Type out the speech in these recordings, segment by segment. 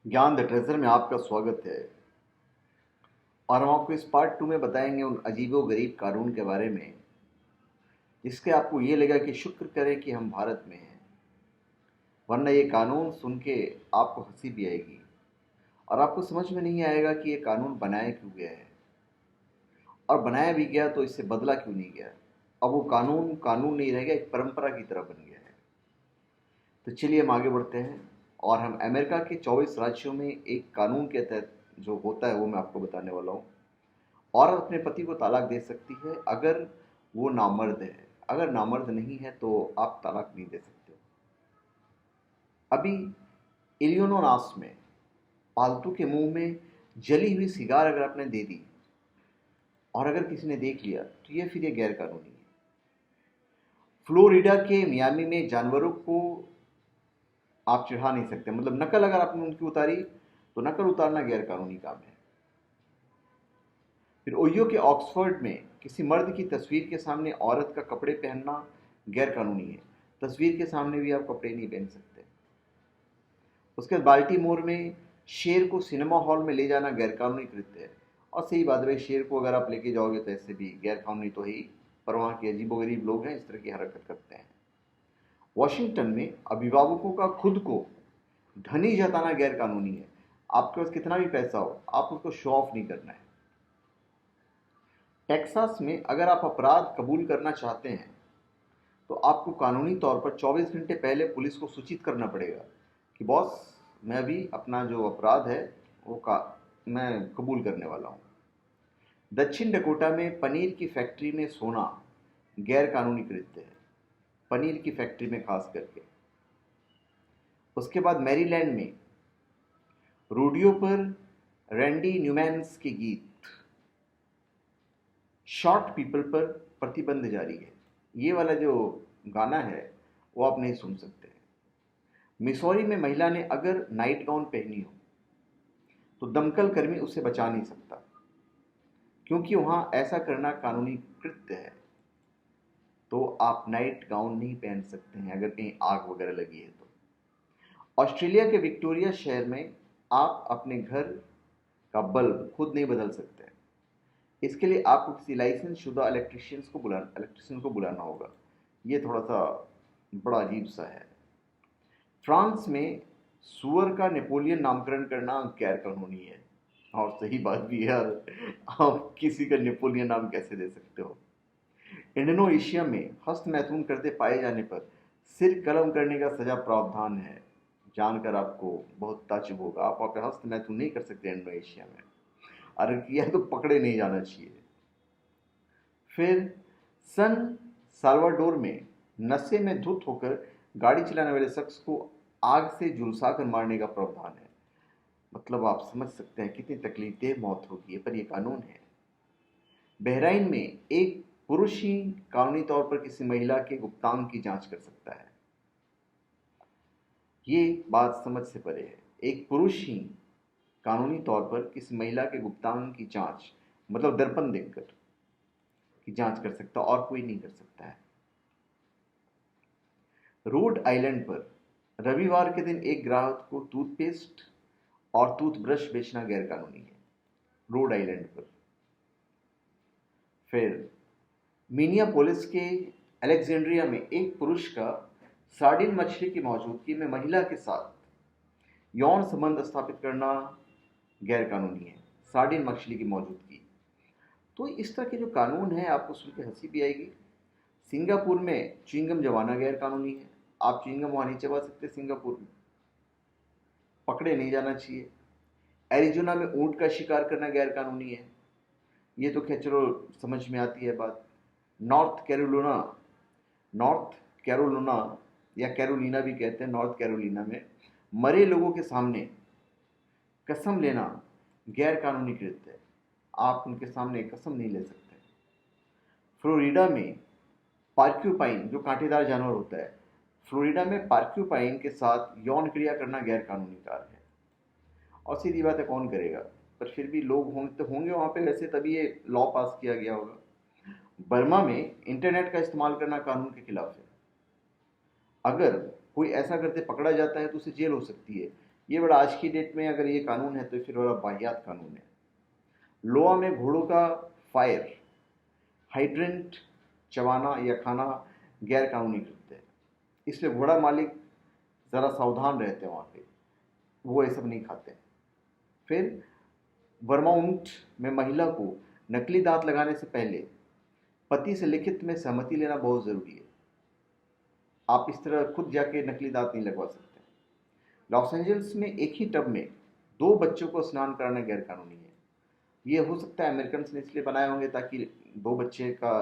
ज्ञान the treasure में आपका स्वागत है। और हम आपको इस पार्ट 2 में बताएंगे उन अजीबो गरीब कानून के बारे में जिसके आपको ये लगा कि शुक्र करें कि हम भारत में हैं, वरना ये कानून सुन के आपको हंसी भी आएगी और आपको समझ में नहीं आएगा कि ये कानून बनाया क्यों गया है, और बनाया भी गया तो इससे बदला क्यों नहीं गया। अब वो कानून कानून नहीं रह गया, एक परंपरा की तरह बन गया है। तो चलिए हम आगे बढ़ते हैं और हम अमेरिका के 24 राज्यों में एक कानून के तहत जो होता है वो मैं आपको बताने वाला हूँ। औरत अपने पति को तलाक दे सकती है अगर वो नामर्द है। अगर नामर्द नहीं है तो आप तलाक नहीं दे सकते। अभी इलियोनोरास में पालतू के मुंह में जली हुई सिगार अगर आपने दे दी और अगर किसी ने देख लिया तो ये फिर ये गैर कानूनी है। फ्लोरिडा के मियामी में जानवरों को आप चढ़ा नहीं सकते, मतलब नकल अगर आपने उनकी उतारी तो नकल उतारना गैर कानूनी काम है। फिर ओहियो के ऑक्सफोर्ड में किसी मर्द की तस्वीर के सामने औरत का कपड़े पहनना गैर कानूनी है। तस्वीर के सामने भी आप कपड़े नहीं पहन सकते। उसके बाद बाल्टीमोर में शेर को सिनेमा हॉल में ले जाना गैर कानूनी कृत्य है। और सही बात है भाई, शेर को अगर आप लेके जाओगे तो ऐसे भी गैर कानूनी तो ही, पर वहाँ के अजीबोगरीब लोग हैं इस तरह की हरकत करते हैं। वॉशिंगटन में अभिभावकों का खुद को धनी जताना गैर कानूनी है। आपके पास कितना भी पैसा हो, आप उसको शो ऑफ नहीं करना है। टेक्सास में अगर आप अपराध कबूल करना चाहते हैं तो आपको कानूनी तौर पर 24 घंटे पहले पुलिस को सूचित करना पड़ेगा कि बॉस, मैं अभी अपना जो अपराध है मैं कबूल करने वाला हूँ। दक्षिण डकोटा में पनीर की फैक्ट्री में सोना गैर कानूनी कृत्य है, पनीर की फैक्ट्री में खास करके। उसके बाद मैरीलैंड में रोडियो पर रैंडी न्यूमैन्स के गीत, शॉर्ट पीपल पर प्रतिबंध जारी है। ये वाला जो गाना है वो आप नहीं सुन सकते। मिसौरी में महिला ने अगर नाइट गाउन पहनी हो तो दमकल कर्मी उसे बचा नहीं सकता, क्योंकि वहां ऐसा करना कानूनी कृत्य है। तो आप नाइट गाउन नहीं पहन सकते हैं अगर कहीं आग वगैरह लगी है तो। ऑस्ट्रेलिया के विक्टोरिया शहर में आप अपने घर का बल्ब खुद नहीं बदल सकते। इसके लिए आपको किसी लाइसेंस शुदा इलेक्ट्रिशियन को बुलाना होगा। ये थोड़ा सा बड़ा अजीब सा है। फ्रांस में सुअर का नेपोलियन नामकरण करना गैर कानूनी है। और सही बात भी है यार, आप किसी का नेपोलियन नाम कैसे दे सकते हो। इंडोनेशिया में हस्त मैथुन करते पाए जाने पर सिर कलम करने का सजा प्रावधान है। जानकर आपको बहुत ताज्जुब होगा, आप वहाँ पे हस्त मैथुन नहीं कर सकते इंडोनेशिया में। अगर किया तो पकड़े नहीं जाना चाहिए। फिर सन साल्वाडोर में नशे में धुत होकर गाड़ी चलाने वाले शख्स को आग से झुलसाकर मारने का प्रावधान है। मतलब आप समझ सकते हैं कितनी तकलीफदेह मौत होगी है, पर यह कानून है। बहरीन में एक पुरुष ही कानूनी तौर पर किसी महिला के गुप्तांग की जांच कर सकता है। ये बात समझ से परे है। एक पुरुष ही कानूनी तौर पर किसी महिला के गुप्तांग की जांच, मतलब दर्पण देखकर की जांच कर सकता, और कोई नहीं कर सकता है। रोड आइलैंड पर रविवार के दिन एक ग्राहक को टूथपेस्ट और टूथब्रश बेचना गैर कानूनी है, रोड आइलैंड पर। फिर मिनियापोलिस के अलेक्जेंड्रिया में एक पुरुष का सार्डिन मछली की मौजूदगी में महिला के साथ यौन संबंध स्थापित करना गैर कानूनी है, सार्डिन मछली की मौजूदगी। तो इस तरह के जो कानून है आपको सुन के हंसी भी आएगी। सिंगापुर में च्युइंगम जमाना गैर कानूनी है। आप च्युइंगम वहां नहीं चबा सकते सिंगापुर में, पकड़े नहीं जाना चाहिए। एरिजोना में ऊंट का शिकार करना गैर कानूनी है। ये तो खैर चलो समझ में आती है बात। नॉर्थ कैरोलिना या कैरोलिना भी कहते हैं, नॉर्थ कैरोलिना में मरे लोगों के सामने कसम लेना गैर कानूनी कृत्य है। आप उनके सामने कसम नहीं ले सकते। फ्लोरिडा में पार्क्यूपाइन, जो कांटेदार जानवर होता है, फ्लोरिडा में पार्क्यूपाइन के साथ यौन क्रिया करना गैर कानूनी कार्य है। और सीधी बात है, कौन करेगा, पर फिर भी लोग होंगे वहाँ पे वैसे, तभी ये लॉ पास किया गया होगा। बर्मा में इंटरनेट का इस्तेमाल करना कानून के खिलाफ है। अगर कोई ऐसा करते पकड़ा जाता है तो उसे जेल हो सकती है, ये बड़ा आज की डेट में अगर ये कानून है तो फिर बड़ा वाहियात कानून है। लोआ में घोड़ों का फायर हाइड्रेंट चबाना या खाना गैर कानूनी कृत्य है, इसलिए घोड़ा मालिक ज़रा सावधान रहते हैं वहाँ पे, वो ये सब नहीं खाते। फिर वर्माउंट में महिला को नकली दांत लगाने से पहले पति से लिखित में सहमति लेना बहुत ज़रूरी है। आप इस तरह खुद जाके नकली दांत नहीं लगवा सकते। लॉस एंजल्स में एक ही टब में 2 बच्चों को स्नान कराना गैर कानूनी है। ये हो सकता है अमेरिकन ने इसलिए बनाए होंगे ताकि 2 बच्चे का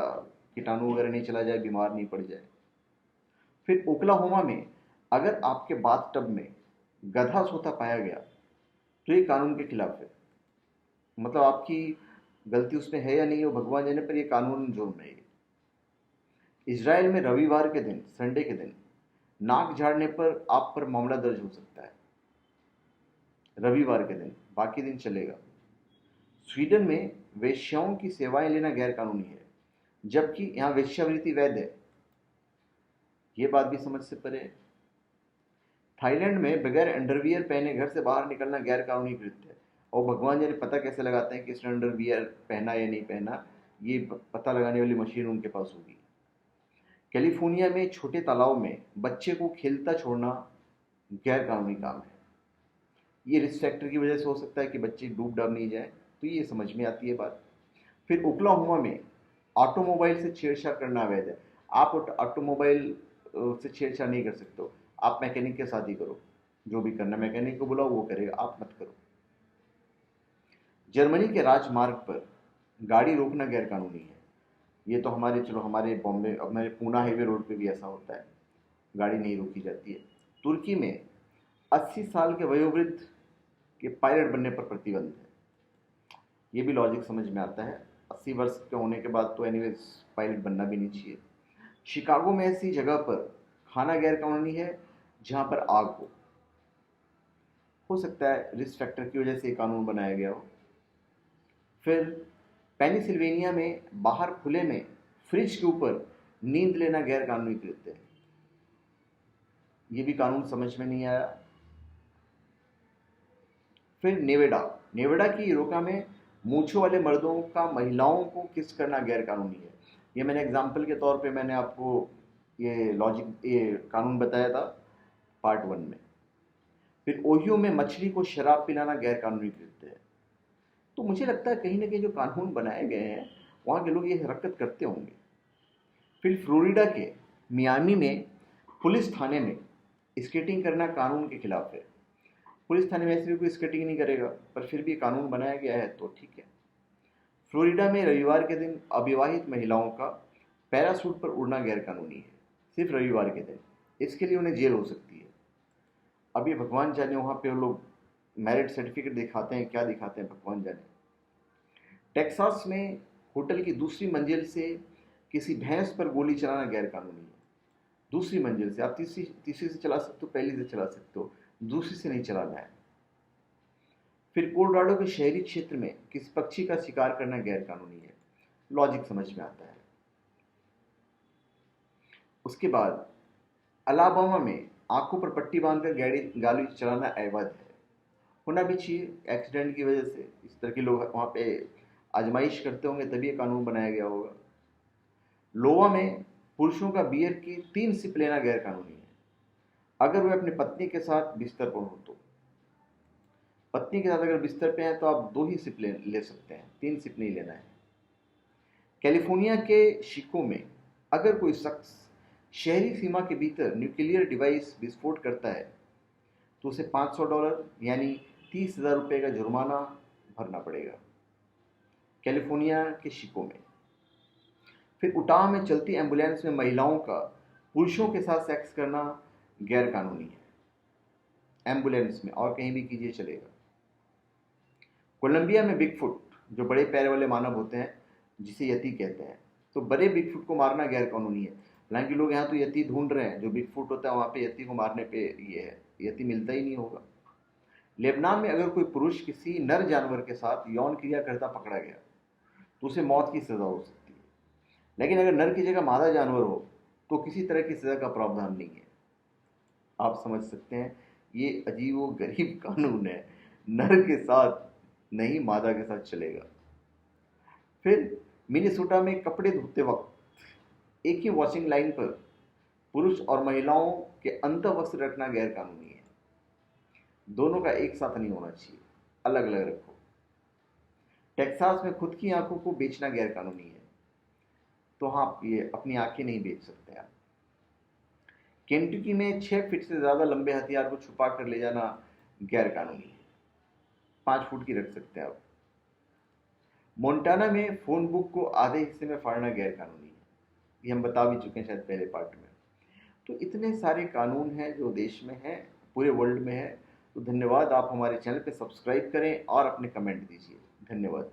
कीटाणु वगैरह नहीं चला जाए, बीमार नहीं पड़ जाए। फिर ओक्लाहोमा में अगर आपके बाथ टब में गधा सोता पाया गया तो ये कानून के खिलाफ है। मतलब आपकी गलती उसमें है या नहीं वो भगवान जाने, पर ये कानून जुर्म है। इजराइल में रविवार के दिन, संडे के दिन नाक झाड़ने पर आप पर मामला दर्ज हो सकता है, रविवार के दिन, बाकी दिन चलेगा। स्वीडन में वेश्याओं की सेवाएं लेना गैर कानूनी है, जबकि यहाँ वेश्यावृत्ति वैध है। ये बात भी समझ से परे है। थाईलैंड में बगैर अंडरवियर पहने घर से बाहर निकलना गैर कानूनी कृत्य है, और भगवान जाने पता कैसे लगाते हैं कि इसने अंडरवियर पहना या नहीं पहना, ये पता लगाने वाली मशीन उनके पास होगी। कैलिफोर्निया में छोटे तालाब में बच्चे को खेलता छोड़ना गैर कानूनी काम है। ये रिस्क फैक्टर की वजह से हो सकता है कि बच्चे डूब डाब नहीं जाए, तो ये समझ में आती है बात। फिर ओक्लाहोमा में ऑटोमोबाइल से छेड़छाड़ करना अवैध है। आप ऑटोमोबाइल से छेड़छाड़ नहीं कर सकते हो, आप मैकेनिक के साथ ही करो, जो भी करना मैकेनिक को बुलाओ वो करेगा, आप मत करो। जर्मनी के राजमार्ग पर गाड़ी रोकना गैर कानूनी है। ये तो हमारे बॉम्बे, अब मेरे पूना हाईवे रोड पे भी ऐसा होता है, गाड़ी नहीं रोकी जाती है। तुर्की में 80 साल के वयोवृद्ध के पायलट बनने पर प्रतिबंध है। ये भी लॉजिक समझ में आता है, 80 वर्ष के होने के बाद तो एनीवेज पायलट बनना भी नहीं चाहिए। शिकागो में ऐसी जगह पर खाना गैर कानूनी है जहां पर आग हो सकता है रिस्क फैक्टर की वजह से कानून बनाया गया हो। फिर पेनिसिल्वेनिया में बाहर खुले में फ्रिज के ऊपर नींद लेना गैर कानूनी कृत्य है। ये भी कानून समझ में नहीं आया। फिर नेवेडा की इरोका में मूछों वाले मर्दों का महिलाओं को किस करना गैर कानूनी है। ये मैंने एग्जाम्पल के तौर पे मैंने आपको ये कानून बताया था पार्ट 1 में। फिर ओहियो में मछली को शराब पिलाना गैर कानूनी कृत्य है। तो मुझे लगता है कहीं ना कहीं जो कानून बनाए गए हैं वहाँ के लोग ये हरकत करते होंगे। फिर फ्लोरिडा के मियामी में पुलिस थाने में स्केटिंग करना कानून के खिलाफ है। पुलिस थाने में ऐसे भी कोई स्केटिंग नहीं करेगा, पर फिर भी कानून बनाया गया है तो ठीक है। फ्लोरिडा में रविवार के दिन अविवाहित महिलाओं का पैरासूट पर उड़ना गैर कानूनी है, सिर्फ रविवार के दिन। इसके लिए उन्हें जेल हो सकती है। अब ये भगवान जाने वहाँ पे वो लोग मैरिट सर्टिफिकेट दिखाते हैं, क्या दिखाते हैं भगवान जाने। टेक्सास में होटल की दूसरी मंजिल से किसी भैंस पर गोली चलाना गैर कानूनी है। दूसरी मंजिल से, आप तीसरी से चला सकते हो, पहली से चला सकते हो, दूसरी से नहीं चलाना है। फिर कोलोराडो के शहरी क्षेत्र में किसी पक्षी का शिकार करना गैर कानूनी है। लॉजिक समझ में आता है। उसके बाद अलाबामा में आंखों पर पट्टी बांधकर गाड़ी चलाना अवैध है। होना भी चाहिए, एक्सीडेंट की वजह से इस तरह के लोग वहाँ पे आजमाइश करते होंगे तभी ये कानून बनाया गया होगा। लोवा में पुरुषों का बियर की 3 सिप लेना गैर कानूनी है, अगर वे अपनी पत्नी के साथ बिस्तर पर हो तो। पत्नी के साथ अगर बिस्तर पे हैं तो आप 2 ही सिप ले सकते हैं, 3 सिप नहीं लेना है। कैलिफोर्निया के शिको में अगर कोई शख्स शहरी सीमा के भीतर न्यूक्लियर डिवाइस विस्फोट करता है तो उसे $500 यानी 30,000 रुपये का जुर्माना भरना पड़ेगा, कैलिफोर्निया के शिको में। फिर उटाह में चलती एम्बुलेंस में महिलाओं का पुरुषों के साथ सेक्स करना गैर कानूनी है, एम्बुलेंस में, और कहीं भी कीजिए चलेगा। कोलंबिया में बिगफुट, जो बड़े पैर वाले मानव होते हैं जिसे यति कहते हैं, तो बड़े बिगफुट को मारना गैर कानूनी है। हालांकि लोग यहाँ तो यति ढूंढ रहे हैं, जो बिगफुट होता है वहाँ पे यति को मारने पे ये है, यति मिलता ही नहीं होगा। लेबनान में अगर कोई पुरुष किसी नर जानवर के साथ यौन क्रिया करता पकड़ा गया तो उसे मौत की सज़ा हो सकती है, लेकिन अगर नर की जगह मादा जानवर हो तो किसी तरह की सज़ा का प्रावधान नहीं है। आप समझ सकते हैं ये अजीब व गरीब कानून है, नर के साथ नहीं मादा के साथ चलेगा। फिर मिनेसोटा में कपड़े धोते वक्त एक ही वॉशिंग लाइन पर पुरुष और महिलाओं के अंत वस्त्र रखना गैर कानूनी है। दोनों का एक साथ नहीं होना चाहिए, अलग अलग रखो। टेक्सास में खुद की आंखों को बेचना गैर कानूनी है, तो हाँ, ये अपनी आंखें नहीं बेच सकते आप। केंटकी में 6 फीट से ज्यादा लंबे हथियार को छुपा कर ले जाना गैर कानूनी है, 5 फुट की रख सकते हैं आप। मोंटाना में फोन बुक को आधे हिस्से में फाड़ना गैर कानूनी है, ये हम बता भी चुके हैं शायद पहले पार्ट में। तो इतने सारे कानून हैं जो देश में हैं, पूरे वर्ल्ड में है। तो धन्यवाद, आप हमारे चैनल पे सब्सक्राइब करें और अपने कमेंट दीजिए। धन्यवाद।